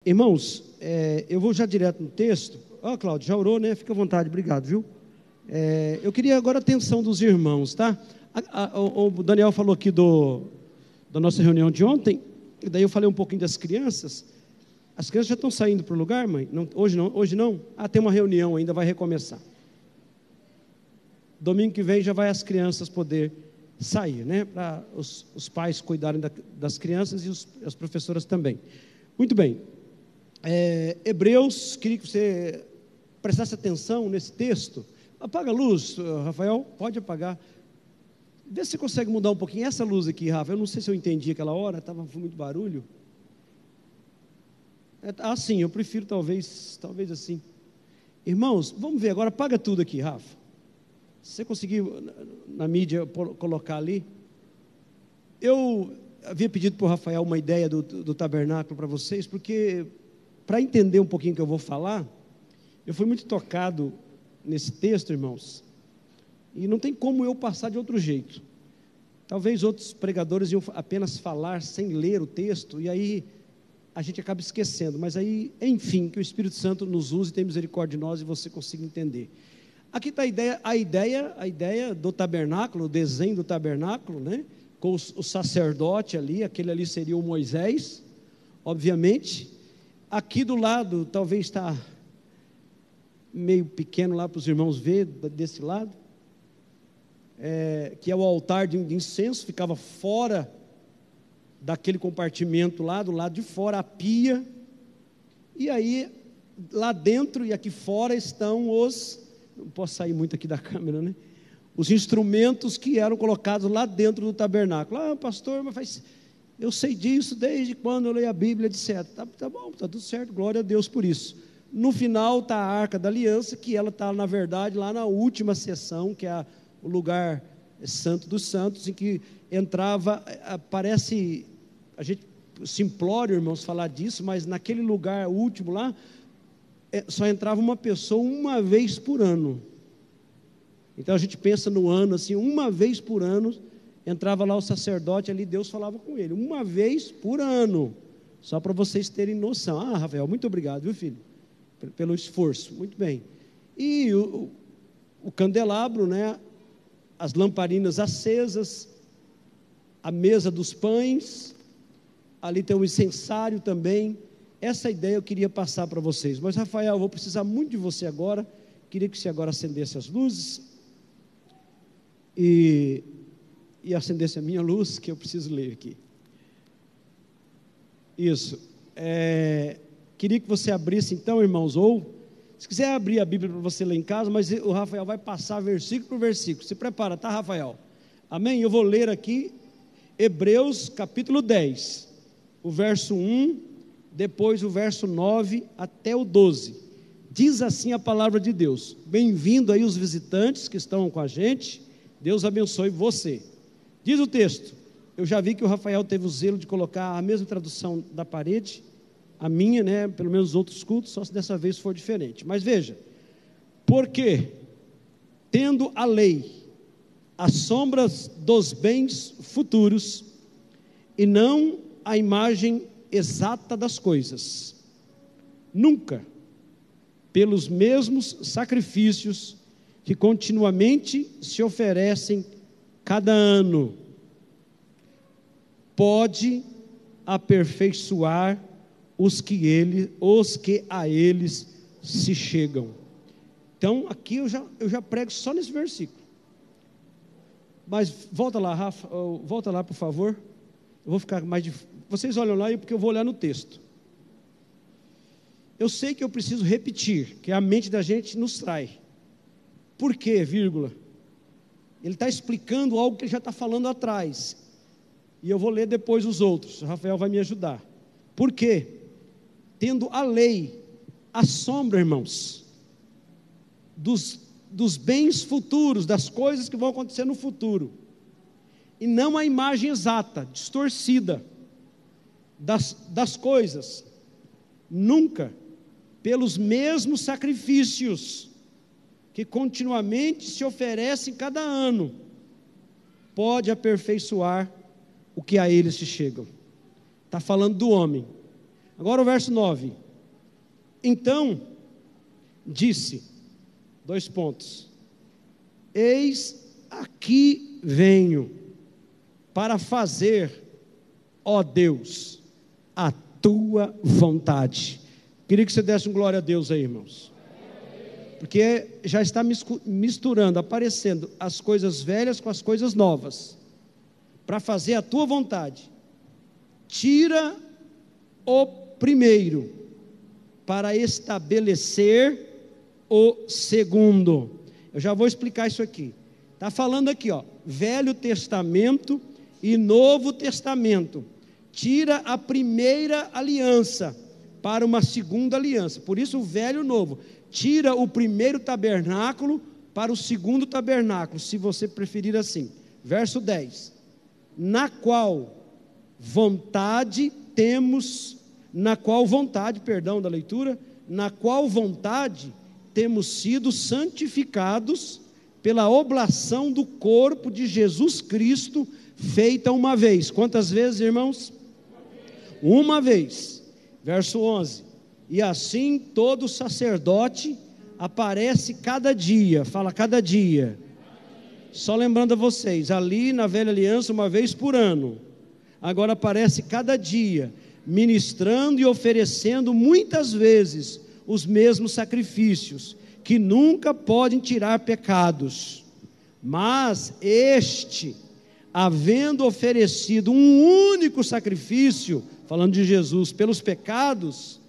Irmãos, eu vou já direto no texto. Cláudio, já orou, né? Fica à vontade, obrigado, viu? Eu queria agora a atenção dos irmãos, tá? O Daniel falou aqui da nossa reunião de ontem, e daí eu falei um pouquinho das crianças. As crianças já estão saindo para o lugar, mãe? Não, hoje não? Hoje não? Tem uma reunião ainda, vai recomeçar. Domingo que vem já vai as crianças poder sair, né? Para os pais cuidarem das crianças e as professoras também. Muito bem. Hebreus, queria que você prestasse atenção nesse texto. Apaga a luz, Rafael, pode apagar. Vê se você consegue mudar um pouquinho essa luz aqui, Rafa. Eu não sei se eu entendi aquela hora, estava muito barulho. Sim, eu prefiro talvez assim. Irmãos, vamos ver agora, apaga tudo aqui, Rafa. Se você conseguir na mídia colocar ali. Eu havia pedido para o Rafael uma ideia do tabernáculo para vocês, porque para entender um pouquinho o que eu vou falar, eu fui muito tocado nesse texto, irmãos, e não tem como eu passar de outro jeito. Talvez outros pregadores iam apenas falar sem ler o texto, e aí a gente acaba esquecendo, mas aí, enfim, que o Espírito Santo nos use, tenha misericórdia de nós e você consiga entender. Aqui está a ideia do tabernáculo, o desenho do tabernáculo, né? Com o sacerdote ali, aquele ali seria o Moisés, obviamente. Aqui do lado, talvez está meio pequeno lá para os irmãos ver, desse lado, que é o altar de incenso, ficava fora daquele compartimento lá, do lado de fora, a pia, e aí, lá dentro e aqui fora estão não posso sair muito aqui da câmera, né? Os instrumentos que eram colocados lá dentro do tabernáculo. Pastor, mas eu sei disso desde quando eu leio a Bíblia, etc. Tá bom, está tudo certo, glória a Deus por isso. No final está a Arca da Aliança, que ela está, na verdade, lá na última seção, que é o lugar santo dos santos, em que entrava, parece, a gente simplório, irmãos, falar disso, mas naquele lugar último lá, só entrava uma pessoa uma vez por ano. Então a gente pensa no ano assim, uma vez por ano entrava lá o sacerdote ali, Deus falava com ele, uma vez por ano, só para vocês terem noção. Rafael, muito obrigado, viu, filho, pelo esforço, muito bem. E o candelabro, né, as lamparinas acesas, a mesa dos pães, ali tem o incensário também. Essa ideia eu queria passar para vocês. Mas, Rafael, eu vou precisar muito de você agora. Queria que você agora acendesse as luzes e acendesse a minha luz, que eu preciso ler aqui. Isso. Queria que você abrisse então, irmãos, ou se quiser abrir a Bíblia para você ler em casa, mas o Rafael vai passar versículo por versículo. Se prepara, tá, Rafael? Amém? Eu vou ler aqui Hebreus capítulo 10, o verso 1, depois o verso 9 até o 12, diz assim a palavra de Deus. Bem-vindo aí os visitantes que estão com a gente, Deus abençoe você. Diz o texto, eu já vi que o Rafael teve o zelo de colocar a mesma tradução da parede, a minha, né, pelo menos os outros cultos, só se dessa vez for diferente, mas veja, porque tendo a lei, as sombras dos bens futuros, e não a imagem exata das coisas, nunca, pelos mesmos sacrifícios que continuamente se oferecem cada ano, pode aperfeiçoar os que a eles se chegam. Então aqui eu já prego só nesse versículo, mas volta lá, Rafa, volta lá por favor, eu vou ficar mais difícil. Vocês olham lá, porque eu vou olhar no texto. Eu sei que eu preciso repetir, que a mente da gente nos trai. Por quê, vírgula? Ele está explicando algo que ele já está falando atrás. E eu vou ler depois os outros. O Rafael vai me ajudar. Por quê? Tendo a lei, a sombra, irmãos, dos bens futuros, das coisas que vão acontecer no futuro, e não a imagem exata, distorcida, das coisas, nunca, pelos mesmos sacrifícios que continuamente se oferecem cada ano, pode aperfeiçoar o que a eles se chegam. Está falando do homem. Agora o verso 9. Então, disse, 2 pontos, eis aqui venho, para fazer, ó Deus, a tua vontade. Queria que você desse um glória a Deus aí, irmãos, porque já está misturando, aparecendo as coisas velhas com as coisas novas, para fazer a tua vontade. Tira o primeiro, para estabelecer o segundo. Eu já vou explicar isso aqui. Está falando aqui, ó, Velho Testamento e Novo Testamento. Tira a primeira aliança para uma segunda aliança. Por isso o velho e o novo. Tira o primeiro tabernáculo para o segundo tabernáculo, se você preferir assim. Verso 10. Na qual vontade, temos sido santificados pela oblação do corpo de Jesus Cristo, feita uma vez. Quantas vezes, irmãos? Uma vez. Verso 11. E assim todo sacerdote aparece cada dia. Fala, cada dia. Só lembrando a vocês, ali na velha aliança, uma vez por ano. Agora aparece cada dia, ministrando e oferecendo muitas vezes os mesmos sacrifícios, que nunca podem tirar pecados. Mas este, havendo oferecido um único sacrifício, falando de Jesus, pelos pecados,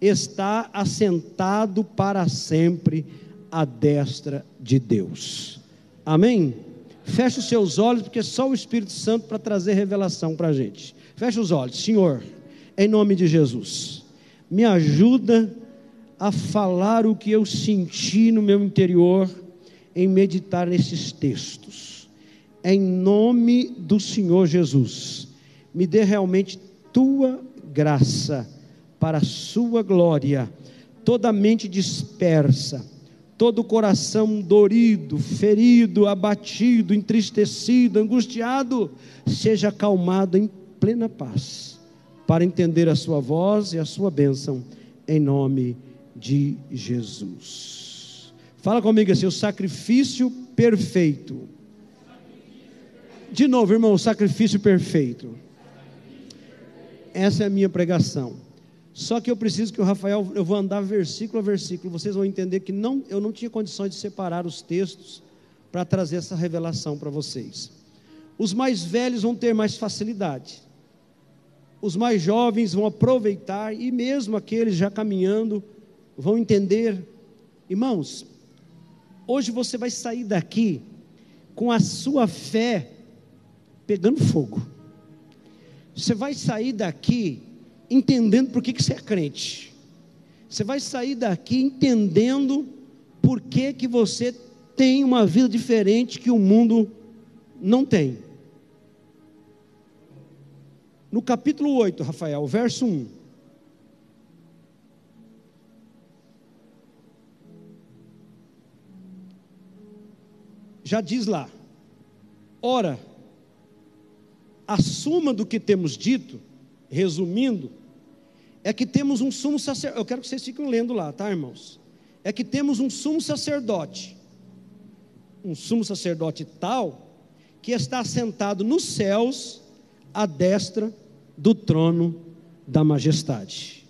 está assentado para sempre à destra de Deus. Amém? Feche os seus olhos, porque só o Espírito Santo para trazer revelação para a gente. Feche os olhos. Senhor, em nome de Jesus, me ajuda a falar o que eu senti no meu interior em meditar nesses textos. Em nome do Senhor Jesus, me dê realmente tua graça para a sua glória. Toda mente dispersa, todo coração dorido, ferido, abatido, entristecido, angustiado, seja acalmado em plena paz, para entender a sua voz e a sua bênção, em nome de Jesus. Fala comigo assim, o sacrifício perfeito. De novo, irmão, o sacrifício perfeito. Essa é a minha pregação. Só que eu preciso que o Rafael, eu vou andar versículo a versículo, vocês vão entender que eu não tinha condições de separar os textos para trazer essa revelação para vocês. Os mais velhos vão ter mais facilidade, os mais jovens vão aproveitar, e mesmo aqueles já caminhando vão entender. Irmãos, hoje você vai sair daqui com a sua fé pegando fogo. Você vai sair daqui entendendo por que você é crente. Você vai sair daqui entendendo por que você tem uma vida diferente que o mundo não tem. No capítulo 8, Rafael, verso 1. Já diz lá: ora, a suma do que temos dito, resumindo, é que temos um sumo sacerdote. Eu quero que vocês fiquem lendo lá, tá, irmãos? É que temos um sumo sacerdote tal, que está sentado nos céus, à destra do trono da majestade.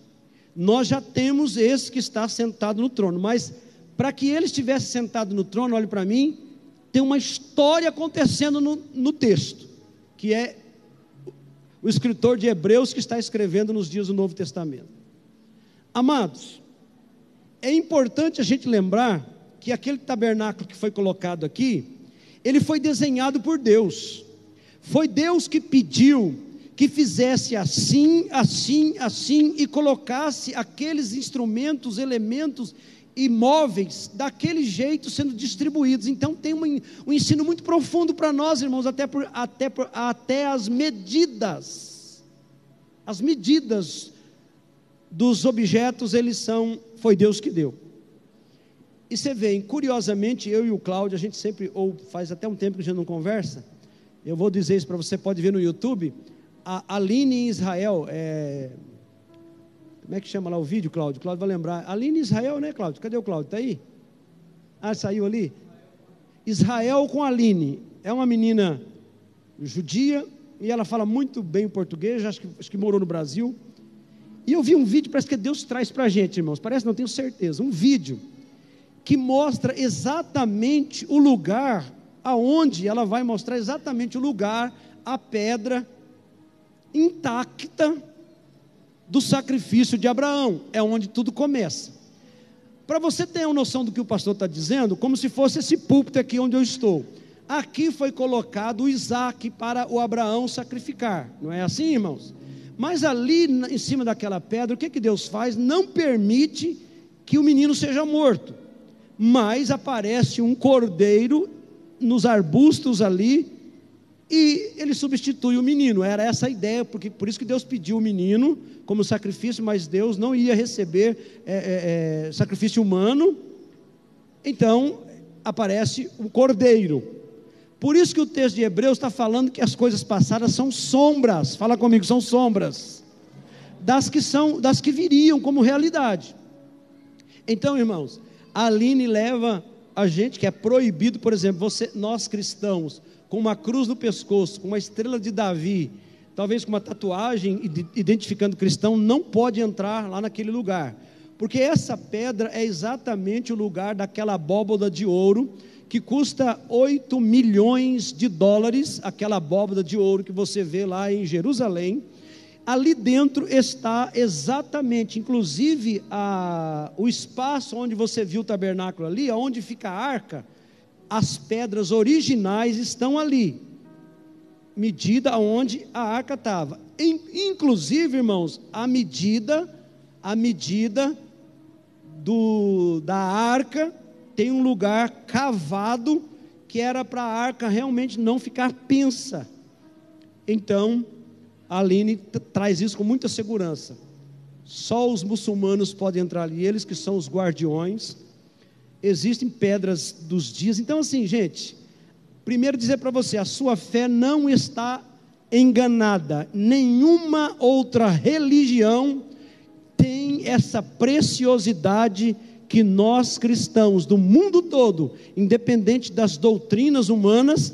Nós já temos esse que está sentado no trono, mas para que ele estivesse sentado no trono, olhe para mim, tem uma história acontecendo no texto, que é o escritor de Hebreus que está escrevendo nos dias do Novo Testamento. Amados, é importante a gente lembrar que aquele tabernáculo que foi colocado aqui, ele foi desenhado por Deus. Foi Deus que pediu que fizesse assim, assim, assim, e colocasse aqueles instrumentos, elementos e móveis daquele jeito sendo distribuídos. Então tem um ensino muito profundo para nós, irmãos, até as medidas dos objetos, foi Deus que deu. E você vê, curiosamente, eu e o Cláudio, a gente sempre, ou faz até um tempo que a gente não conversa, eu vou dizer isso para você, pode ver no YouTube, a Aline em Israel, Como é que chama lá o vídeo, Cláudio? Cláudio vai lembrar. Aline Israel, né, Cláudio? Cadê o Cláudio? Está aí? Ah, saiu ali? Israel com a Aline. É uma menina judia e ela fala muito bem o português, acho que morou no Brasil. E eu vi um vídeo, parece que Deus traz para a gente, irmãos, parece, não tenho certeza, um vídeo que mostra exatamente o lugar aonde ela vai mostrar exatamente o lugar, a pedra intacta do sacrifício de Abraão, é onde tudo começa. Para você ter uma noção do que o pastor está dizendo, como se fosse esse púlpito aqui onde eu estou. Aqui foi colocado o Isaac para o Abraão sacrificar, não é assim, irmãos? Mas ali em cima daquela pedra, o que Deus faz? Não permite que o menino seja morto, mas aparece um cordeiro nos arbustos ali, e ele substitui o menino. Era essa a ideia, porque por isso que Deus pediu o menino como sacrifício, mas Deus não ia receber sacrifício humano. Então aparece o cordeiro. Por isso que o texto de Hebreus está falando que as coisas passadas são sombras. Fala comigo, são sombras das que viriam como realidade. Então, irmãos, a Aline leva a gente, que é proibido, por exemplo, nós cristãos, com uma cruz no pescoço, com uma estrela de Davi, talvez com uma tatuagem identificando cristão, não pode entrar lá naquele lugar, porque essa pedra é exatamente o lugar daquela abóbada de ouro, que custa 8 milhões de dólares, aquela abóbada de ouro que você vê lá em Jerusalém. Ali dentro está exatamente, inclusive o espaço onde você viu o tabernáculo ali, onde fica a arca, as pedras originais estão ali, medida onde a arca estava. Inclusive, irmãos, a medida da arca tem um lugar cavado que era para a arca realmente não ficar pensa. Então a Aline traz isso com muita segurança. Só os muçulmanos podem entrar ali, eles que são os guardiões. Existem pedras dos dias. Então assim, gente, primeiro dizer para você, a sua fé não está enganada. Nenhuma outra religião tem essa preciosidade que nós cristãos do mundo todo, independente das doutrinas humanas,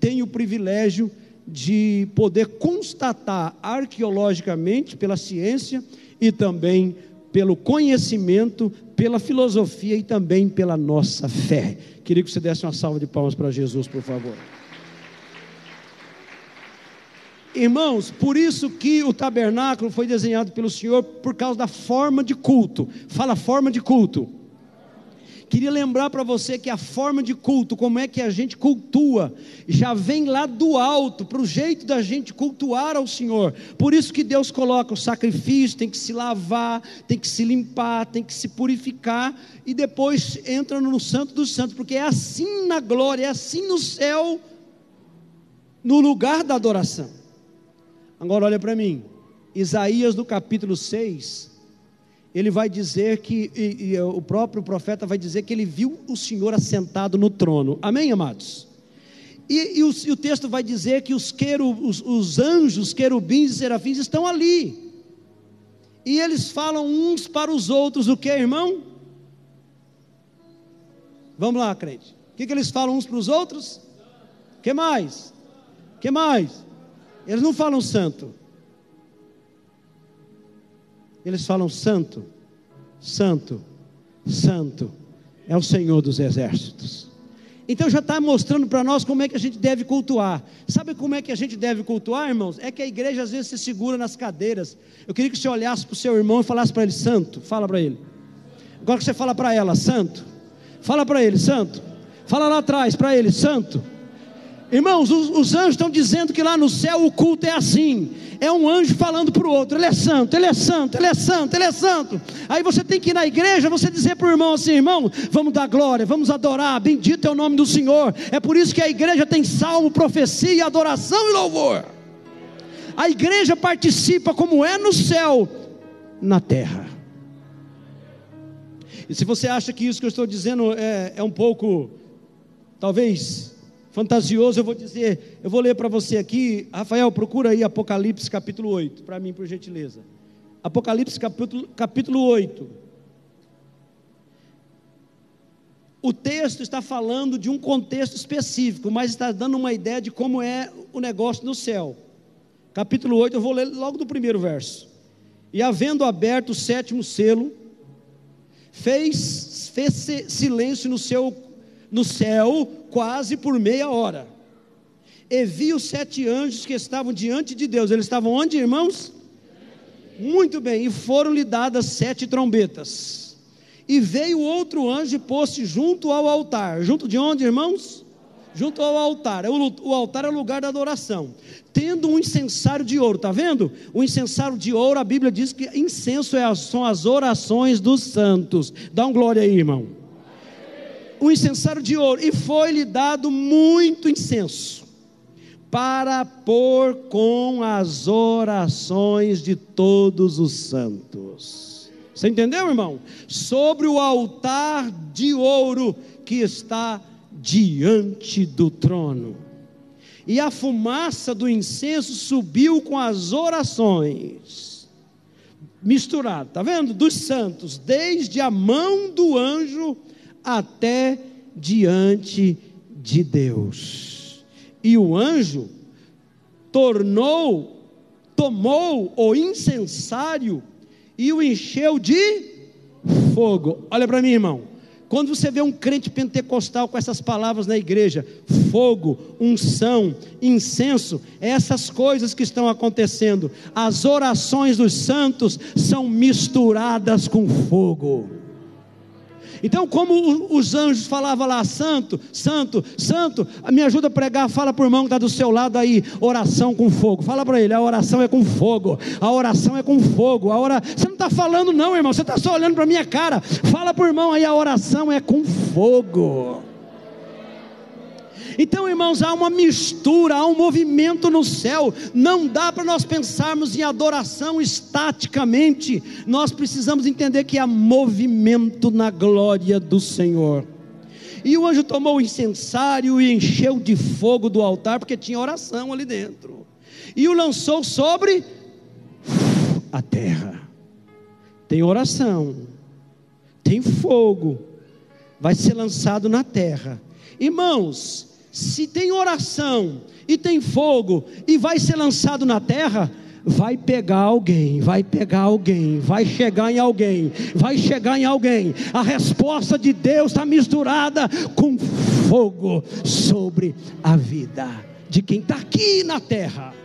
tem o privilégio de poder constatar arqueologicamente, pela ciência e também pelo conhecimento, pela filosofia e também pela nossa fé. Queria que você desse uma salva de palmas para Jesus, por favor. Irmãos, por isso que o tabernáculo foi desenhado pelo Senhor, por causa da forma de culto. Fala, forma de culto. Queria lembrar para você que a forma de culto, como é que a gente cultua, já vem lá do alto, para o jeito da gente cultuar ao Senhor. Por isso que Deus coloca o sacrifício, tem que se lavar, tem que se limpar, tem que se purificar, e depois entra no Santo dos Santos, porque é assim na glória, é assim no céu, no lugar da adoração. Agora olha para mim, Isaías no capítulo 6, ele vai dizer que, o próprio profeta vai dizer que ele viu o Senhor assentado no trono, amém, amados? E o texto vai dizer que os anjos, querubins e serafins estão ali, e eles falam uns para os outros, o que, irmão? Vamos lá, crente, o que eles falam uns para os outros? O que mais? O que mais? Eles não falam santo, eles falam santo, santo, santo é o Senhor dos exércitos. Então já está mostrando para nós como é que a gente deve cultuar. Sabe como é que a gente deve cultuar, irmãos? É que a igreja às vezes se segura nas cadeiras. Eu queria que você olhasse para o seu irmão e falasse para ele, santo, fala para ele. Agora que você fala para ela, santo, fala para ele, santo, fala lá atrás para ele, santo. Irmãos, os anjos estão dizendo que lá no céu o culto é assim, é um anjo falando para o outro, ele é santo, ele é santo, ele é santo, ele é santo. Aí você tem que ir na igreja, você dizer para o irmão assim, irmão, vamos dar glória, vamos adorar, bendito é o nome do Senhor. É por isso que a igreja tem salmo, profecia, adoração e louvor. A igreja participa como é no céu, na terra. E se você acha que isso que eu estou dizendo é um pouco, talvez fantasioso, eu vou ler para você aqui. Rafael, procura aí Apocalipse capítulo 8, para mim, por gentileza. Apocalipse capítulo 8. O texto está falando de um contexto específico, mas está dando uma ideia de como é o negócio no céu. Capítulo 8, eu vou ler logo do primeiro verso. E havendo aberto o 7º selo, fez silêncio no céu quase por meia hora. E vi os 7 anjos que estavam diante de Deus. Eles estavam onde, irmãos? Muito bem, e foram-lhe dadas 7 trombetas. E veio outro anjo e pôs-se junto ao altar. Junto de onde, irmãos? Junto ao altar. O altar é o lugar da adoração. Tendo um incensário de ouro, está vendo? O incensário de ouro, a Bíblia diz que incenso são as orações dos santos. Dá um glória aí, irmão. O incensário de ouro. E foi-lhe dado muito incenso, para pôr com as orações de todos os santos. Você entendeu, irmão? Sobre o altar de ouro que está diante do trono. E a fumaça do incenso subiu com as orações, misturado, está vendo? Dos santos, desde a mão do anjo até diante de Deus. E o anjo tomou o incensário e o encheu de fogo. Olha para mim, irmão. Quando você vê um crente pentecostal com essas palavras na igreja, fogo, unção, incenso, essas coisas que estão acontecendo. As orações dos santos são misturadas com fogo. Então, como os anjos falavam lá, santo, santo, santo, me ajuda a pregar, fala para o irmão que está do seu lado aí, oração com fogo, fala para ele, a oração é com fogo, a oração é com fogo, você não está falando não, irmão, você está só olhando para a minha cara, fala para o irmão aí, a oração é com fogo. Então, irmãos, há uma mistura, há um movimento no céu. Não dá para nós pensarmos em adoração estaticamente. Nós precisamos entender que há movimento na glória do Senhor. E o anjo tomou o incensário e encheu de fogo do altar, porque tinha oração ali dentro, e o lançou sobre a terra. Tem oração, tem fogo, vai ser lançado na terra. Irmãos, se tem oração e tem fogo e vai ser lançado na terra, vai pegar alguém, vai chegar em alguém, a resposta de Deus está misturada com fogo sobre a vida de quem está aqui na terra.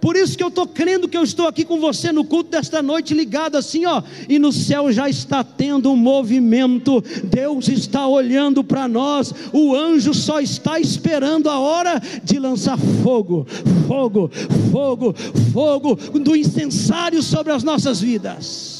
Por isso que eu estou crendo que eu estou aqui com você no culto desta noite, ligado assim, ó, e no céu já está tendo um movimento. Deus está olhando para nós, o anjo só está esperando a hora de lançar fogo, fogo, fogo, fogo do incensário sobre as nossas vidas.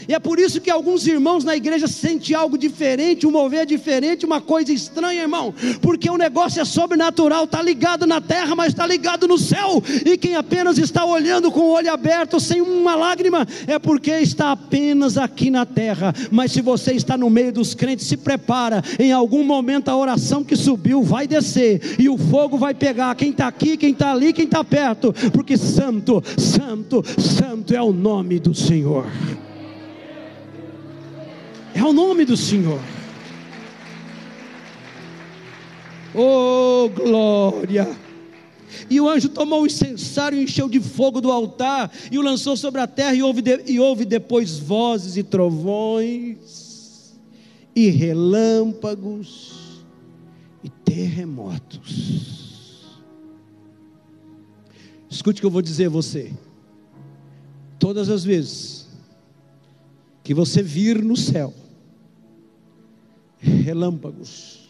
E é por isso que alguns irmãos na igreja sentem algo diferente, um mover diferente, uma coisa estranha, irmão, porque o negócio é sobrenatural, está ligado na terra, mas está ligado no céu, e quem apenas está olhando com o olho aberto, sem uma lágrima, é porque está apenas aqui na terra. Mas se você está no meio dos crentes, se prepara, em algum momento a oração que subiu vai descer, e o fogo vai pegar quem está aqui, quem está ali, quem está perto, porque santo, santo, santo é o nome do Senhor. É o nome do Senhor. Oh, glória! E o anjo tomou o incensário e encheu de fogo do altar e o lançou sobre a terra, e houve depois vozes e trovões e relâmpagos e terremotos. Escute o que eu vou dizer a você. Todas as vezes que você vir no céu relâmpagos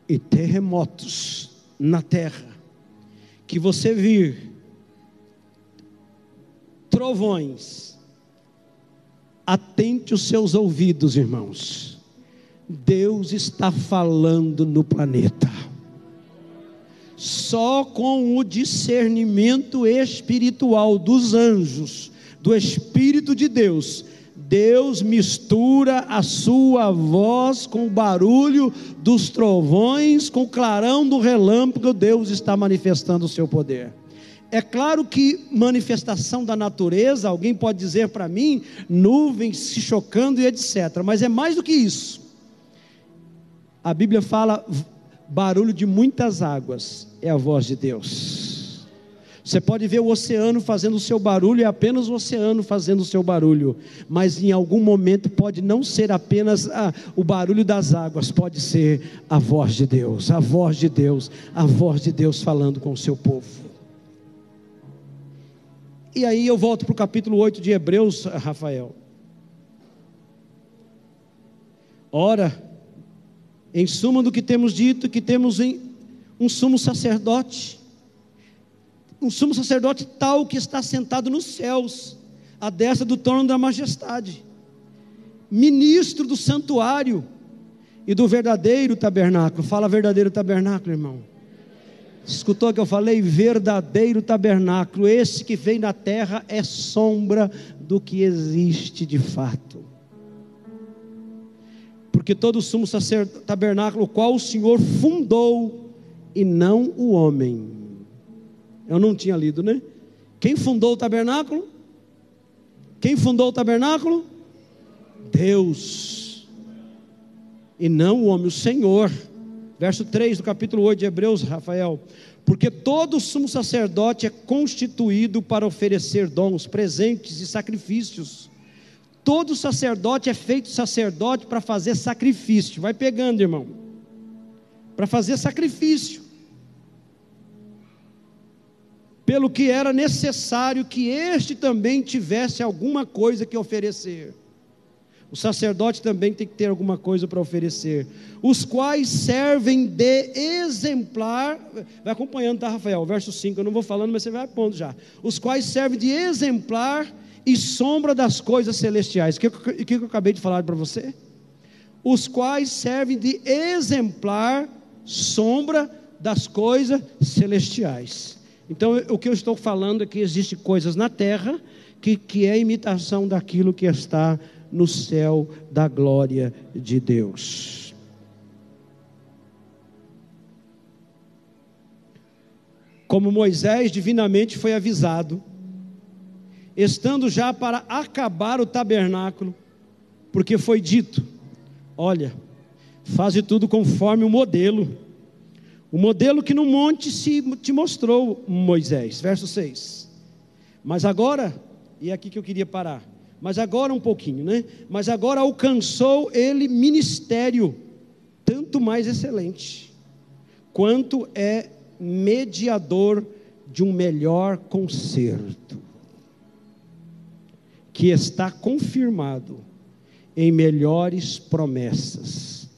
e terremotos na terra, que você vir trovões, atente os seus ouvidos, irmãos. Deus está falando no planeta. Só com o discernimento espiritual dos anjos, do Espírito de Deus, Deus mistura a sua voz com o barulho dos trovões, com o clarão do relâmpago. Deus está manifestando o seu poder. É claro que manifestação da natureza, alguém pode dizer para mim, nuvens se chocando e etc. Mas é mais do que isso. A Bíblia fala, barulho de muitas águas é a voz de Deus. Você pode ver o oceano fazendo o seu barulho, é apenas o oceano fazendo o seu barulho. Mas em algum momento pode não ser apenas o barulho das águas, pode ser a voz de Deus, a voz de Deus, a voz de Deus falando com o seu povo. E aí eu volto para o capítulo 8 de Hebreus, Rafael. Ora, em suma do que temos dito, que temos um sumo sacerdote tal que está sentado nos céus, à destra do trono da majestade, ministro do santuário e do verdadeiro tabernáculo. Fala verdadeiro tabernáculo, irmão. Escutou o que eu falei? Verdadeiro tabernáculo. Esse que vem na terra é sombra do que existe de fato. Porque todo sumo tabernáculo, o qual o Senhor fundou, e não o homem. Eu não tinha lido, né? Quem fundou o tabernáculo? Quem fundou o tabernáculo? Deus. E não o homem, o Senhor. Verso 3 do capítulo 8 de Hebreus, Rafael. Porque todo sumo sacerdote é constituído para oferecer dons, presentes e sacrifícios. Todo sacerdote é feito sacerdote para fazer sacrifício. Vai pegando, irmão. Para fazer sacrifício. Pelo que era necessário que este também tivesse alguma coisa que oferecer. O sacerdote também tem que ter alguma coisa para oferecer. Os quais servem de exemplar. Vai acompanhando, tá, Rafael? Verso 5, eu não vou falando, mas você vai pondo já. Os quais servem de exemplar e sombra das coisas celestiais. O que eu acabei de falar para você? Os quais servem de exemplar, sombra das coisas celestiais. Então, o que eu estou falando é que existem coisas na terra que é imitação daquilo que está no céu da glória de Deus. Como Moisés divinamente foi avisado, estando já para acabar o tabernáculo, porque foi dito: olha, faze tudo conforme o modelo que no monte te mostrou Moisés. Verso 6. Mas agora, e é aqui que eu queria parar, mas agora um pouquinho, né? Mas agora alcançou ele ministério, tanto mais excelente, quanto é mediador de um melhor concerto, que está confirmado em melhores promessas.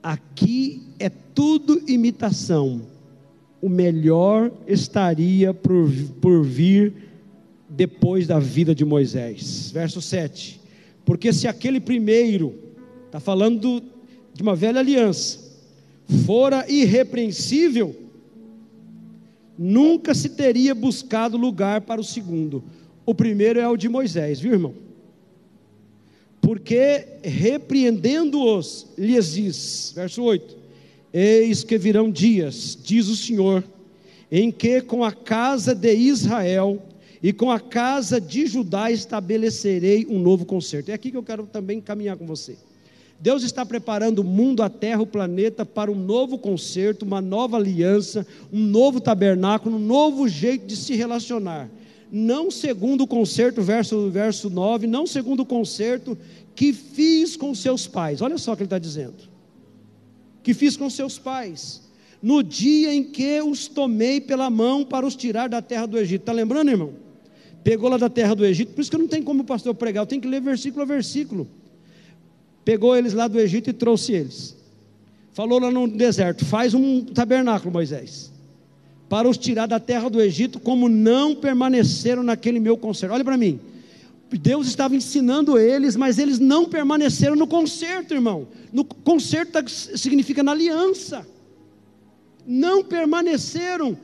Aqui é tudo imitação. O melhor estaria por vir depois da vida de Moisés. Verso 7. Porque se aquele primeiro, está falando de uma velha aliança, fora irrepreensível, nunca se teria buscado lugar para o segundo. O primeiro é o de Moisés, viu, irmão? Porque repreendendo-os, lhes diz, verso 8: eis que virão dias, diz o Senhor, em que com a casa de Israel e com a casa de Judá estabelecerei um novo concerto. É aqui que eu quero também caminhar com você. Deus está preparando o mundo, a terra, o planeta para um novo concerto, uma nova aliança, um novo tabernáculo, um novo jeito de se relacionar. Não segundo o concerto, verso 9, não segundo o concerto que fiz com seus pais. Olha só o que ele está dizendo. Que fiz com seus pais, no dia em que os tomei pela mão para os tirar da terra do Egito. Está lembrando, irmão? Pegou lá da terra do Egito, por isso que não tem como o pastor pregar, eu tenho que ler versículo a versículo. Pegou eles lá do Egito e trouxe eles. Falou lá no deserto: faz um tabernáculo, Moisés, para os tirar da terra do Egito, como não permaneceram naquele meu concerto. Olha para mim, Deus estava ensinando eles, mas eles não permaneceram no concerto, irmão. No concerto significa na aliança. Não permaneceram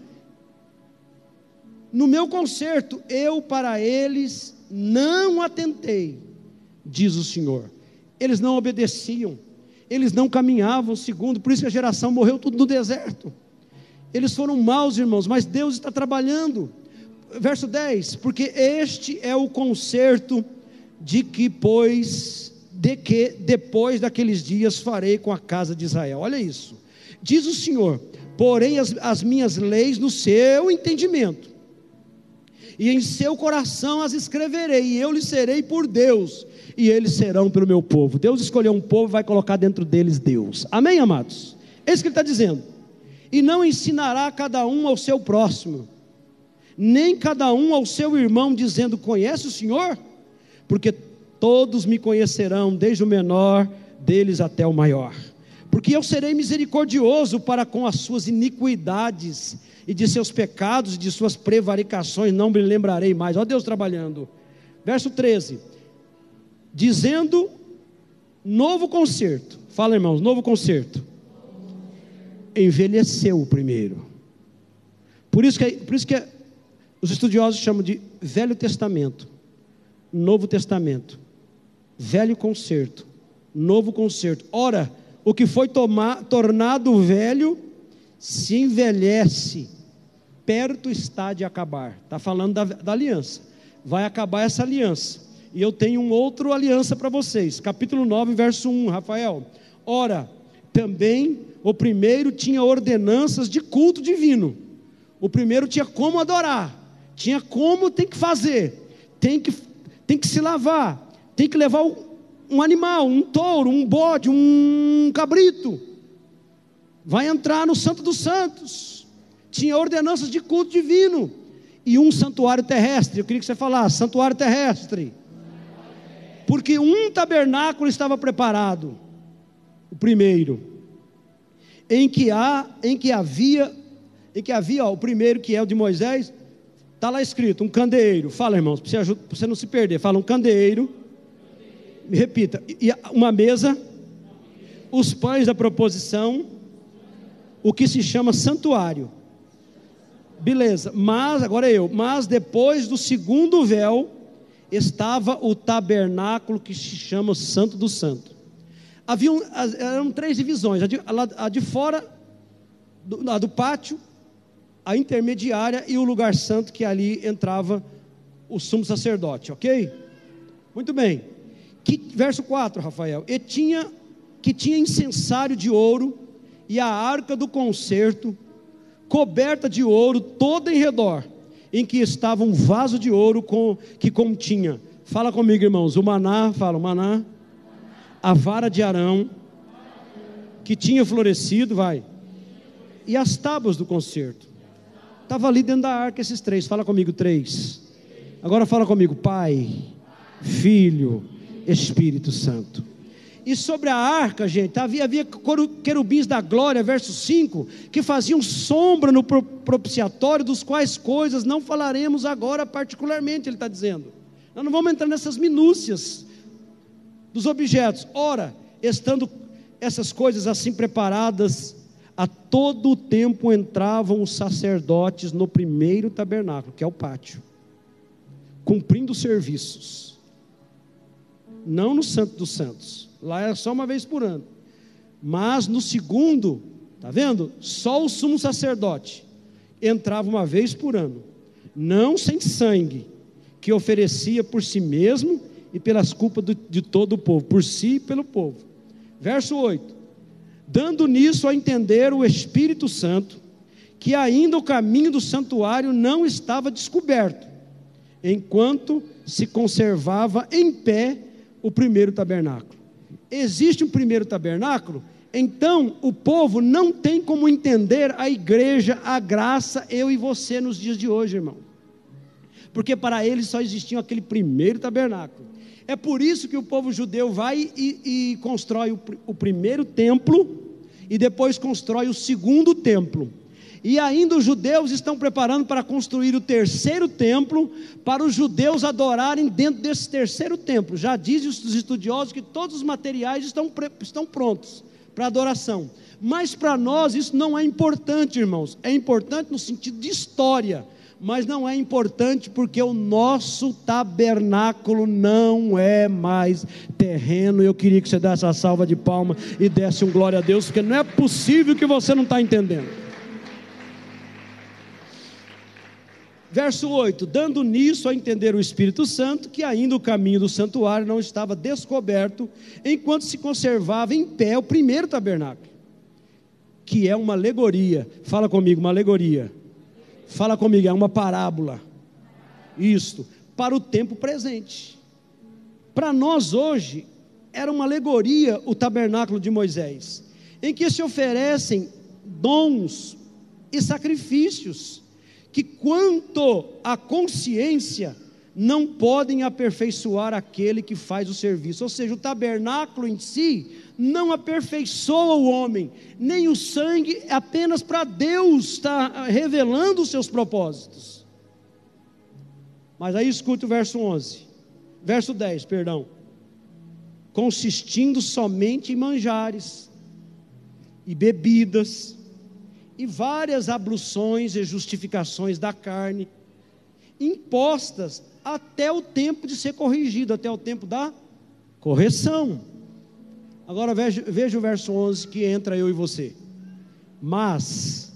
no meu concerto. Eu para eles não atentei, diz o Senhor. Eles não obedeciam, eles não caminhavam segundo, por isso que a geração morreu tudo no deserto. Eles foram maus, irmãos, mas Deus está trabalhando. Verso 10, porque este é o concerto de que depois daqueles dias farei com a casa de Israel. Olha isso, diz o Senhor: porém as minhas leis no seu entendimento, e em seu coração as escreverei, e eu lhes serei por Deus, e eles serão pelo meu povo. Deus escolheu um povo e vai colocar dentro deles Deus. Amém, amados? É isso que ele está dizendo. E não ensinará cada um ao seu próximo, nem cada um ao seu irmão, dizendo: conhece o Senhor? Porque todos me conhecerão, desde o menor deles até o maior. Porque eu serei misericordioso para com as suas iniquidades, e de seus pecados e de suas prevaricações não me lembrarei mais. Ó Deus trabalhando. Verso 13, dizendo: novo concerto. Fala, irmãos, novo concerto. Envelheceu o primeiro. Por isso que os estudiosos chamam de Velho Testamento, Novo Testamento, Velho Concerto, Novo Concerto. Ora, o que foi tornado velho se envelhece, perto está de acabar. Está falando da aliança. Vai acabar essa aliança, e eu tenho uma outra aliança para vocês. Capítulo 9, verso 1, Rafael. Ora, também o primeiro tinha ordenanças de culto divino. O primeiro tinha como adorar, tinha como tem que fazer, tem que se lavar, tem que levar um animal, um touro, um bode, um cabrito, vai entrar no Santo dos Santos. Tinha ordenanças de culto divino, e um santuário terrestre. Eu queria que você falasse, santuário terrestre, porque um tabernáculo estava preparado, o primeiro, em que havia, o primeiro, que é o de Moisés, está lá escrito, um candeeiro. Fala, irmãos, para você não se perder. Fala, um candeeiro, me repita, e uma mesa, os pães da proposição, o que se chama santuário. Beleza, mas depois do segundo véu estava o tabernáculo, que se chama Santo do Santo. Eram 3 divisões: a de fora do pátio, a intermediária e o lugar santo, que ali entrava o sumo sacerdote, ok? Muito bem. Verso 4, Rafael. Que tinha incensário de ouro, e a arca do concerto, coberta de ouro toda em redor, em que estava um vaso de ouro que continha, fala comigo, irmãos, o maná, fala o maná, a vara de Arão, que tinha florescido, e as tábuas do concerto. Estava ali dentro da arca esses 3, fala comigo, 3. Agora fala comigo, Pai, Filho, Espírito Santo. E sobre a arca, gente, havia querubins da glória, verso 5, que faziam sombra no propiciatório, dos quais coisas não falaremos agora particularmente, ele está dizendo. Nós não vamos entrar nessas minúcias dos objetos. Ora, estando essas coisas assim preparadas, a todo o tempo entravam os sacerdotes no primeiro tabernáculo, que é o pátio, cumprindo serviços. Não no Santo dos Santos, lá é só uma vez por ano. Mas no segundo, está vendo? Só o sumo sacerdote entrava uma vez por ano, não sem sangue, que oferecia por si mesmo e pelas culpas de todo o povo, por si e pelo povo. Verso 8, dando nisso a entender o Espírito Santo, que ainda o caminho do santuário não estava descoberto, enquanto se conservava em pé o primeiro tabernáculo. Existe um primeiro tabernáculo, então o povo não tem como entender a igreja, a graça, eu e você nos dias de hoje, irmão, porque para eles só existia aquele primeiro tabernáculo. É por isso que o povo judeu vai e constrói o primeiro templo, e depois constrói o segundo templo, e ainda os judeus estão preparando para construir o terceiro templo, para os judeus adorarem dentro desse terceiro templo. Já dizem os estudiosos que todos os materiais estão prontos para adoração, mas para nós isso não é importante, irmãos. É importante no sentido de história, mas não é importante porque o nosso tabernáculo não é mais terreno. Eu queria que você desse a salva de palmas e desse um glória a Deus, porque não é possível que você não está entendendo. Verso 8: dando nisso a entender o Espírito Santo que ainda o caminho do santuário não estava descoberto, enquanto se conservava em pé o primeiro tabernáculo, que é uma alegoria. Fala comigo, uma alegoria. Fala comigo, é uma parábola. Isto, para o tempo presente. Para nós hoje, era uma alegoria o tabernáculo de Moisés, em que se oferecem dons e sacrifícios, que quanto à consciência, não podem aperfeiçoar aquele que faz o serviço. Ou seja, o tabernáculo em si não aperfeiçoa o homem, nem o sangue, é apenas para Deus estar revelando os seus propósitos. Mas aí escute o verso 10, perdão. Consistindo somente em manjares e bebidas, e várias abluções e justificações da carne, impostas até o tempo de ser corrigido, até o tempo da correção. Agora veja o verso 11, que entra eu e você. Mas,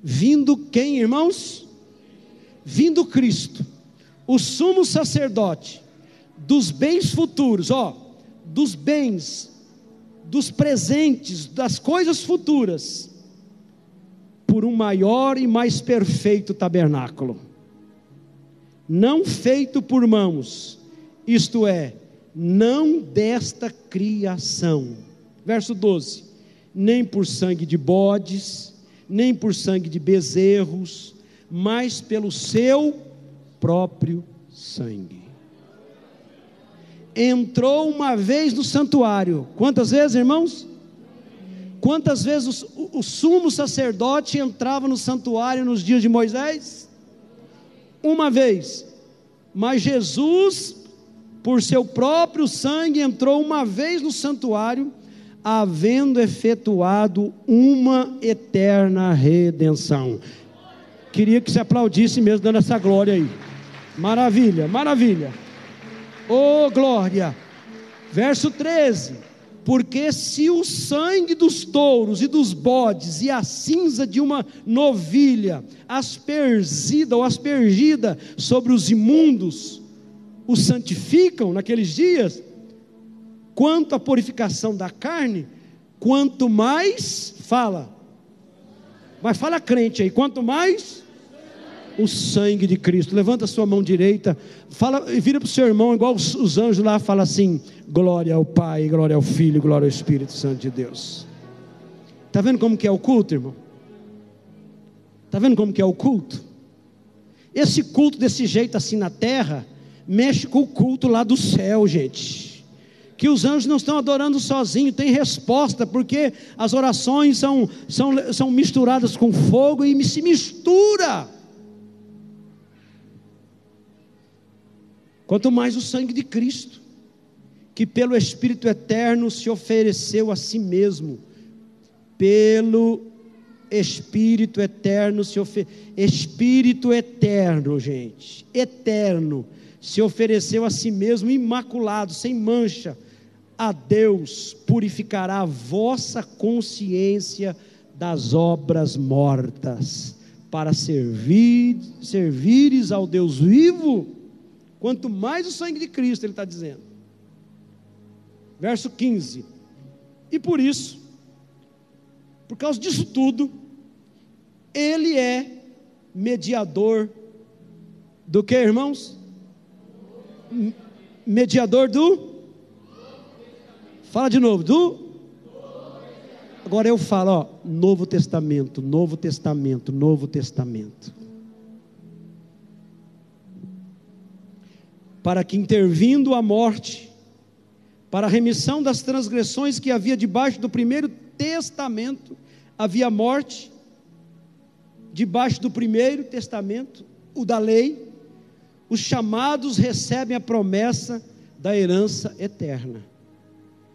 vindo quem, irmãos? Vindo Cristo, o sumo sacerdote, dos bens futuros, dos bens, dos presentes, das coisas futuras, por um maior e mais perfeito tabernáculo, não feito por mãos, isto é, não desta criação. Verso 12: nem por sangue de bodes, nem por sangue de bezerros, mas pelo seu próprio sangue. Entrou uma vez no santuário. Quantas vezes, irmãos? Quantas vezes o sumo sacerdote entrava no santuário nos dias de Moisés? Uma vez. Mas Jesus, por seu próprio sangue, entrou uma vez no santuário, havendo efetuado uma eterna redenção. Queria que você aplaudisse mesmo, dando essa glória aí. Maravilha, maravilha. Oh, glória. Verso 13: porque se o sangue dos touros e dos bodes e a cinza de uma novilha aspersida ou aspergida sobre os imundos os santificam naqueles dias, quanto à purificação da carne, quanto mais, mas fala crente aí, quanto mais o sangue de Cristo. Levanta a sua mão direita, fala e vira para o seu irmão, igual os anjos lá, fala assim: glória ao Pai, glória ao Filho, glória ao Espírito Santo de Deus. Está vendo como que é o culto, irmão? Está vendo como que é o culto? Esse culto desse jeito assim na terra, mexe com o culto lá do céu, gente. Que os anjos não estão adorando sozinhos, tem resposta, porque as orações são misturadas com fogo e se mistura. Quanto mais o sangue de Cristo, que pelo Espírito eterno se ofereceu a si mesmo, pelo Espírito eterno Espírito eterno, gente, eterno, se ofereceu a si mesmo imaculado, sem mancha, a Deus, purificará a vossa consciência das obras mortas, para servires ao Deus vivo. Quanto mais o sangue de Cristo, ele está dizendo. Verso 15: e por isso, por causa disso tudo, ele é mediador do que, irmãos? Mediador do? Fala de novo, agora eu falo, Novo Testamento, Novo Testamento, Novo Testamento. Para que, intervindo a morte, para a remissão das transgressões que havia debaixo do primeiro testamento, havia morte, debaixo do primeiro testamento, o da lei, os chamados recebem a promessa da herança eterna.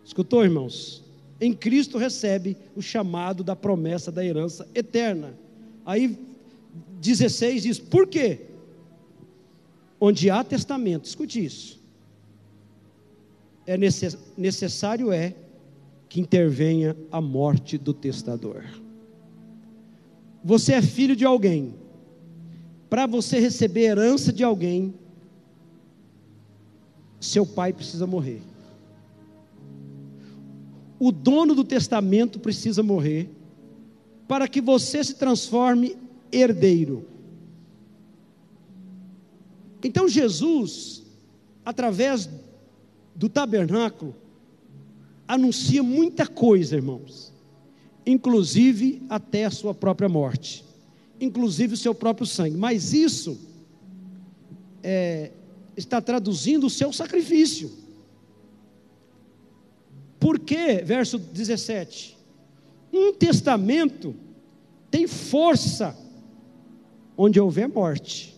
Escutou, irmãos? Em Cristo recebe o chamado da promessa da herança eterna. Aí 16 diz, por quê? Onde há testamento, escute isso, necessário que intervenha a morte do testador. Você é filho de alguém, para você receber herança de alguém, seu pai precisa morrer. O dono do testamento precisa morrer, para que você se transforme herdeiro. Então Jesus, através do tabernáculo, anuncia muita coisa, irmãos, inclusive até a sua própria morte, inclusive o seu próprio sangue, mas isso está traduzindo o seu sacrifício. Porque, verso 17, um testamento tem força onde houver morte.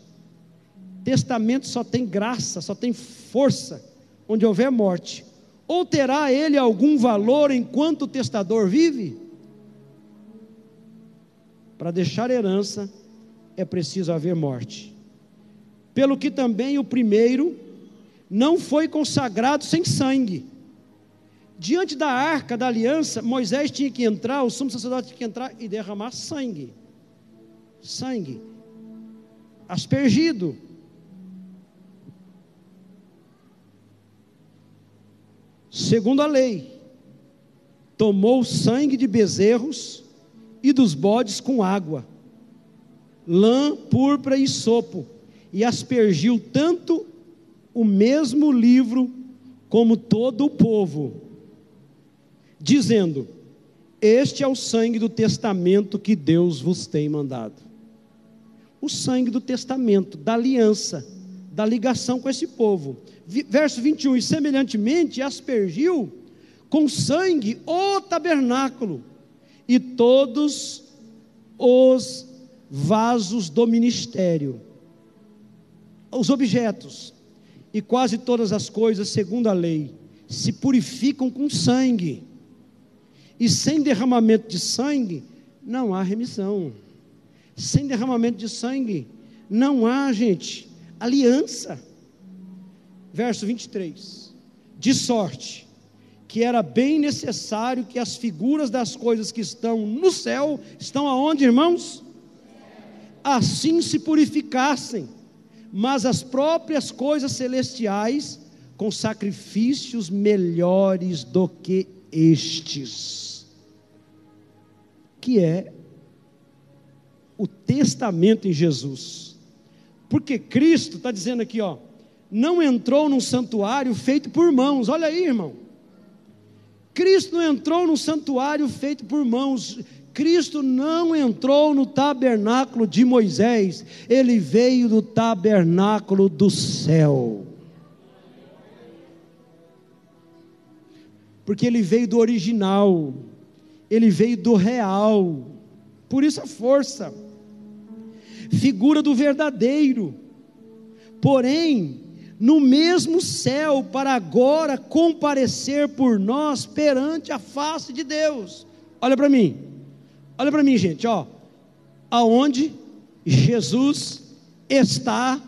Testamento só tem graça, só tem força onde houver morte. Ou terá ele algum valor enquanto o testador vive? Para deixar herança é preciso haver morte. Pelo que também o primeiro não foi consagrado sem sangue. Diante da arca da aliança, Moisés tinha que entrar, o sumo sacerdote tinha que entrar e derramar sangue. Sangue aspergido. Segundo a lei, tomou o sangue de bezerros e dos bodes com água, lã, púrpura e sopo, e aspergiu tanto o mesmo livro como todo o povo, dizendo: este é o sangue do testamento que Deus vos tem mandado. O sangue do testamento, da aliança, da ligação com esse povo. Verso 21, e semelhantemente aspergiu com sangue o tabernáculo e todos os vasos do ministério, os objetos, e quase todas as coisas, segundo a lei, se purificam com sangue, e sem derramamento de sangue não há remissão. Sem derramamento de sangue não há, gente, aliança. Verso 23, de sorte que era bem necessário que as figuras das coisas que estão no céu, estão aonde, irmãos? Assim se purificassem, mas as próprias coisas celestiais com sacrifícios melhores do que estes, que é o testamento em Jesus. Porque Cristo está dizendo aqui, ó, não entrou num santuário feito por mãos. Olha aí, irmão, Cristo não entrou num santuário feito por mãos. Cristo não entrou no tabernáculo de Moisés, ele veio do tabernáculo do céu, porque ele veio do original, ele veio do real, por isso a força, figura do verdadeiro, porém, no mesmo céu, para agora comparecer por nós perante a face de Deus. Olha para mim, gente, ó, aonde Jesus está,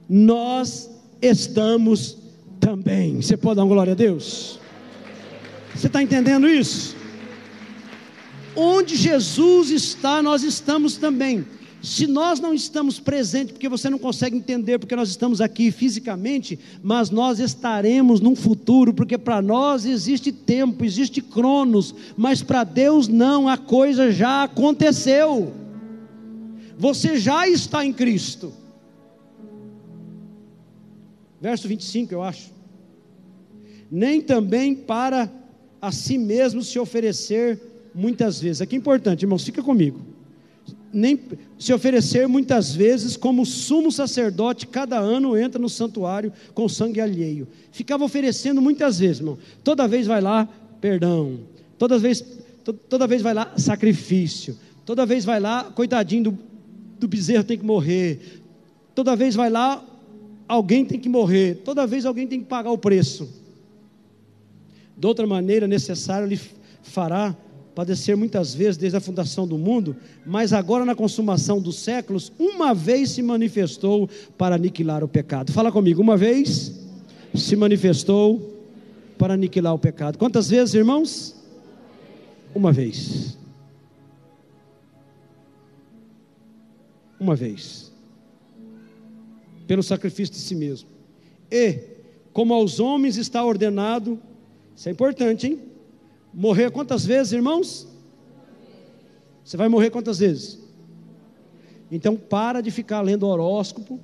nós estamos também. Você pode dar uma glória a Deus? Você está entendendo isso? Onde Jesus está, nós estamos também. Se nós não estamos presentes, porque você não consegue entender, porque nós estamos aqui fisicamente, mas nós estaremos num futuro, porque para nós existe tempo, existe cronos, mas para Deus não, a coisa já aconteceu, você já está em Cristo. Verso 25 eu acho, nem também para a si mesmo se oferecer muitas vezes, aqui é importante, irmãos, fica comigo, nem se oferecer muitas vezes, como sumo sacerdote, cada ano entra no santuário com sangue alheio, ficava oferecendo muitas vezes, irmão, toda vez vai lá, perdão, toda vez vai lá, sacrifício, toda vez vai lá, coitadinho do bezerro tem que morrer, toda vez vai lá, alguém tem que morrer, toda vez alguém tem que pagar o preço, de outra maneira necessário lhe fará padecer muitas vezes desde a fundação do mundo, mas agora na consumação dos séculos, uma vez se manifestou para aniquilar o pecado. Fala comigo, uma vez se manifestou para aniquilar o pecado. Quantas vezes, irmãos? Uma vez. Uma vez. pelo sacrifício de si mesmo. E, como aos homens está ordenado, isso é importante, hein? Morrer quantas vezes, irmãos? Você vai morrer quantas vezes? Então para de ficar lendo horóscopo,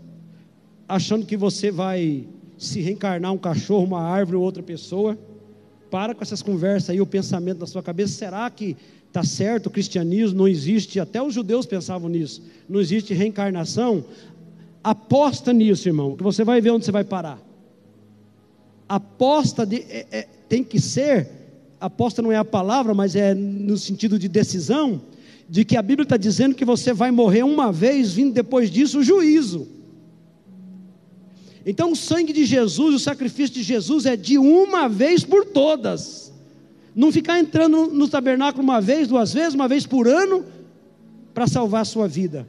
achando que você vai se reencarnar um cachorro, uma árvore ou outra pessoa. Para com essas conversas aí, o pensamento na sua cabeça. Será que está certo o cristianismo? Não existe, até os judeus pensavam nisso, não existe reencarnação. Aposta nisso, irmão, que você vai ver onde você vai parar. Aposta tem que ser, aposta não é a palavra, mas é no sentido de decisão, de que a Bíblia está dizendo que você vai morrer uma vez, vindo depois disso o juízo. Então o sangue de Jesus, o sacrifício de Jesus é de uma vez por todas. Não ficar entrando no tabernáculo uma vez, duas vezes, uma vez por ano, para salvar a sua vida.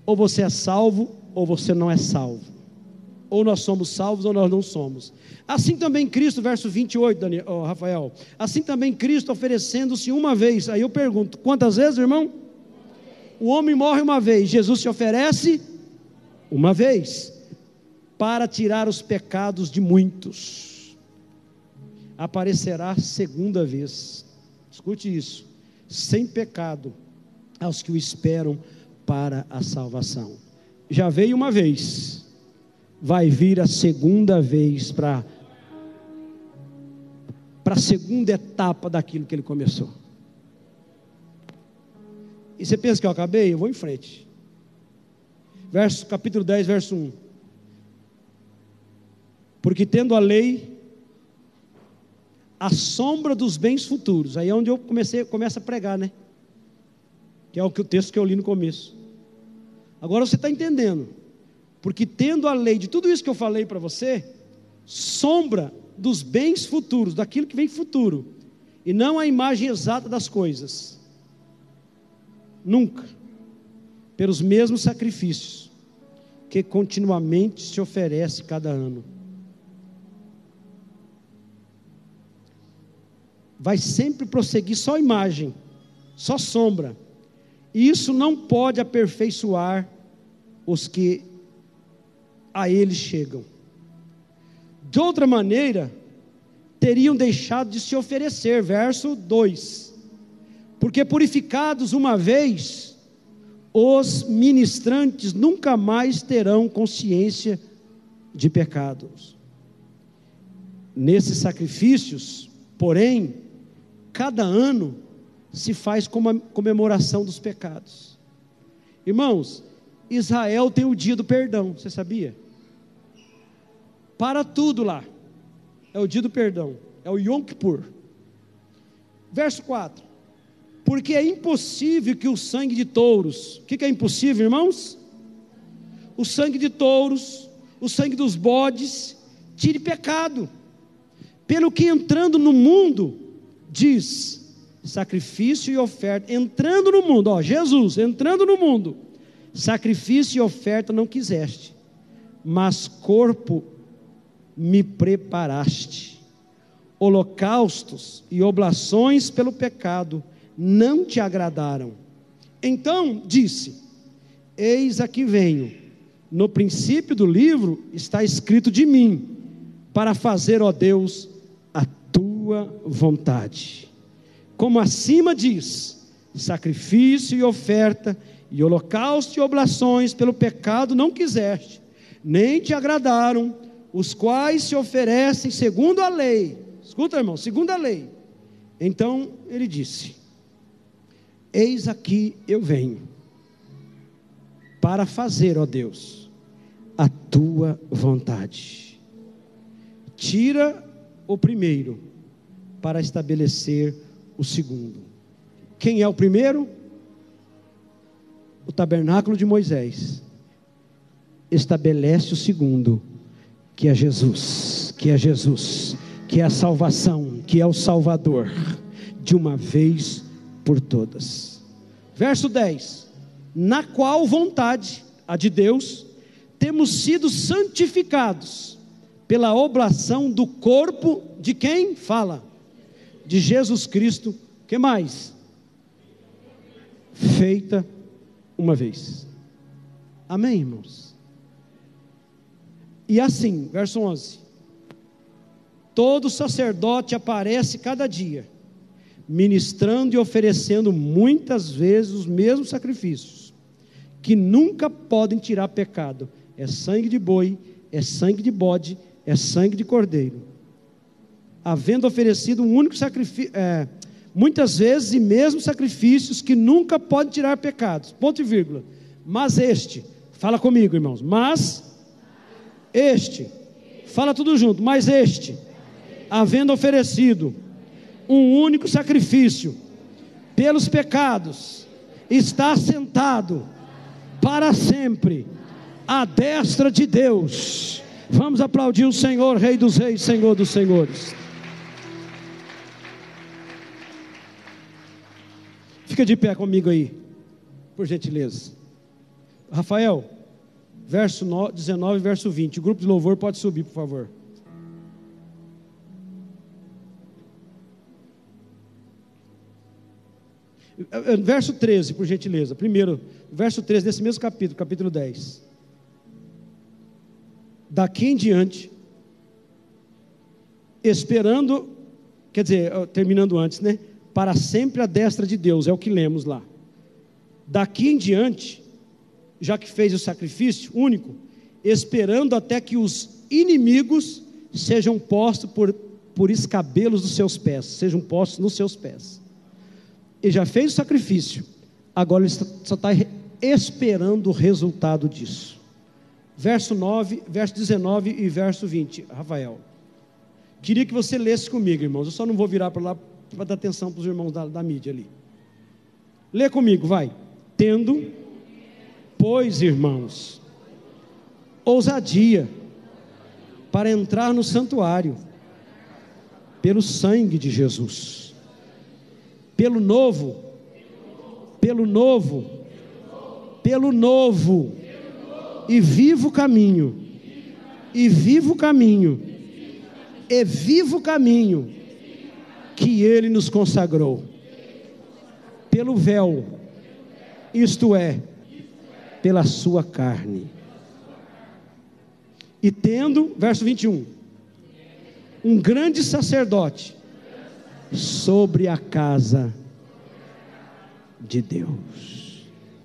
Ou você é salvo, ou você não é salvo. Ou nós somos salvos, ou nós não somos. Assim também Cristo, verso 28, Rafael. Assim também Cristo oferecendo-se uma vez. Aí eu pergunto, quantas vezes, irmão? O homem morre uma vez, Jesus se oferece uma vez, para tirar os pecados de muitos. Aparecerá segunda vez, escute isso, sem pecado, aos que o esperam para a salvação. Já veio uma vez, vai vir a segunda vez para a segunda etapa daquilo que ele começou. E você pensa que eu acabei? Eu vou em frente. Capítulo 10, verso 1. Porque tendo a lei, a sombra dos bens futuros. Aí é onde eu começo a pregar, né? Que é o texto que eu li no começo. Agora você está entendendo. Porque tendo a lei de tudo isso que eu falei para você, sombra dos bens futuros, daquilo que vem futuro, e não a imagem exata das coisas. Nunca. Pelos mesmos sacrifícios que continuamente se oferece cada ano. Vai sempre prosseguir só imagem, só sombra. E isso não pode aperfeiçoar os que a ele chegam. De outra maneira, teriam deixado de se oferecer. Verso 2. Porque purificados uma vez, os ministrantes nunca mais terão consciência de pecados. Nesses sacrifícios, porém, cada ano se faz como a comemoração dos pecados. Irmãos, Israel tem o dia do perdão, você sabia? Para tudo lá, é o dia do perdão, é o Yom Kippur. Verso 4. Porque é impossível que o sangue de touros, o que é impossível, irmãos? O sangue de touros, o sangue dos bodes, tire pecado. Pelo que entrando no mundo, diz, sacrifício e oferta, entrando no mundo, Jesus, entrando no mundo, sacrifício e oferta não quiseste, mas corpo me preparaste, holocaustos e oblações pelo pecado não te agradaram. Então disse, eis aqui venho, no princípio do livro está escrito de mim, para fazer, ó Deus, a tua vontade. Como acima diz, sacrifício e oferta, e holocausto e oblações pelo pecado não quiseste, nem te agradaram, os quais se oferecem segundo a lei. Escuta, irmão, segundo a lei. Então ele disse, eis aqui eu venho, para fazer, ó Deus, a tua vontade. Tira o primeiro, para estabelecer o segundo. Quem é o primeiro? O tabernáculo de Moisés. Estabelece o segundo, que é Jesus, que é a salvação, que é o Salvador, de uma vez por todas. Verso 10. Na qual vontade, a de Deus, temos sido santificados pela oblação do corpo de quem? Fala. De Jesus Cristo. Que mais? Feita uma vez. Amém, irmãos? E assim, verso 11: todo sacerdote aparece cada dia, ministrando e oferecendo muitas vezes os mesmos sacrifícios, que nunca podem tirar pecado. É sangue de boi, é sangue de bode, é sangue de cordeiro, havendo oferecido um único sacrifício, muitas vezes e mesmo sacrifícios que nunca podem tirar pecados, ponto e vírgula. Mas este, fala comigo, irmãos, mas este, fala tudo junto, mas este, havendo oferecido um único sacrifício pelos pecados, está sentado para sempre à destra de Deus. Vamos aplaudir o Senhor, Rei dos Reis, Senhor dos Senhores. Fica de pé comigo aí, por gentileza. Rafael, verso 19 e verso 20. O grupo de louvor pode subir, por favor. Verso 13, por gentileza. Primeiro, verso 13 desse mesmo capítulo, capítulo 10. Daqui em diante, esperando, quer dizer, terminando antes, né? Para sempre à destra de Deus, é o que lemos lá. Daqui em diante, já que fez o sacrifício único, esperando até que os inimigos sejam postos por escabelos dos seus pés, sejam postos nos seus pés. Ele já fez o sacrifício, agora ele só está esperando o resultado disso. Verso 9, verso 19 e verso 20, Rafael. Queria que você lesse comigo, irmãos. Eu só não vou virar para lá para dar atenção para os irmãos da mídia ali. Lê comigo, vai. Tendo, pois, irmãos, ousadia para entrar no santuário, pelo sangue de Jesus, pelo novo e vivo caminho, que Ele nos consagrou, pelo véu, isto é, pela sua carne. E tendo, verso 21, um grande sacerdote sobre a casa de Deus.